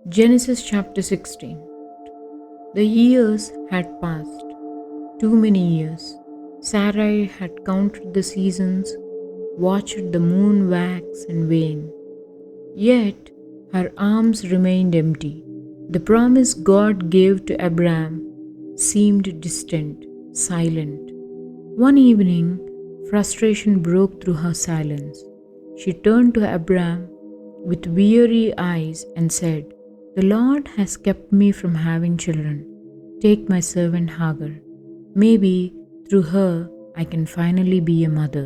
Genesis chapter 16. The years had passed, too many years. Sarai had counted the seasons, watched the moon wax and wane. Yet her arms remained empty. The promise God gave to Abraham seemed distant, silent. One evening, frustration broke through her silence. She turned to Abraham with weary eyes and said, "The Lord has kept me from having children. Take my servant Hagar. Maybe through her I can finally be a mother."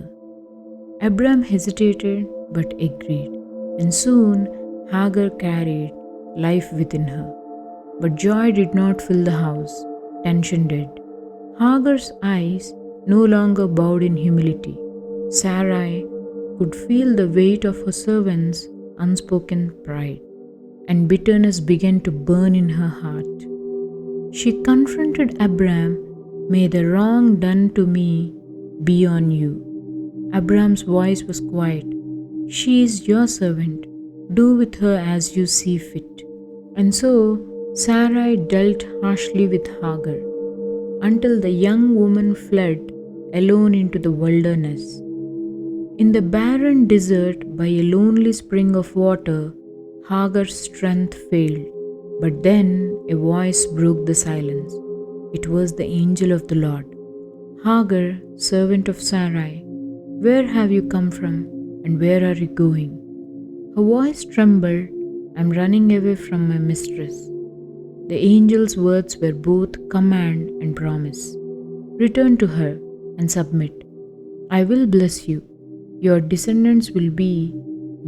Abraham hesitated but agreed, and soon Hagar carried life within her. But joy did not fill the house, tension did. Hagar's eyes no longer bowed in humility. Sarai could feel the weight of her servant's unspoken pride, and bitterness began to burn in her heart. She confronted Abraham, "May the wrong done to me be on you." Abraham's voice was quiet. "She is your servant. Do with her as you see fit." And so Sarai dealt harshly with Hagar until the young woman fled alone into the wilderness. In the barren desert by a lonely spring of water, Hagar's strength failed. But then a voice broke the silence. It was the angel of the Lord. "Hagar, servant of Sarai, where have you come from and where are you going?" Her voice trembled. "I'm running away from my mistress." The angel's words were both command and promise. "Return to her and submit. I will bless you. Your descendants will be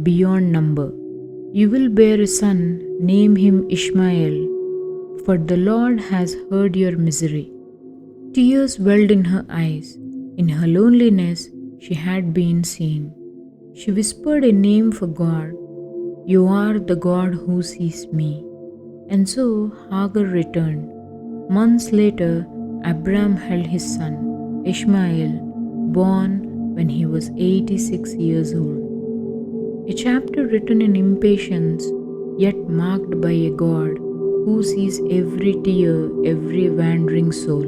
beyond number. You will bear a son, name him Ishmael, for the Lord has heard your misery." Tears welled in her eyes. In her loneliness, she had been seen. She whispered a name for God. "You are the God who sees me." And so Hagar returned. Months later, Abraham held his son, Ishmael, born when he was 86 years old. A chapter written in impatience, yet marked by a God who sees every tear, every wandering soul.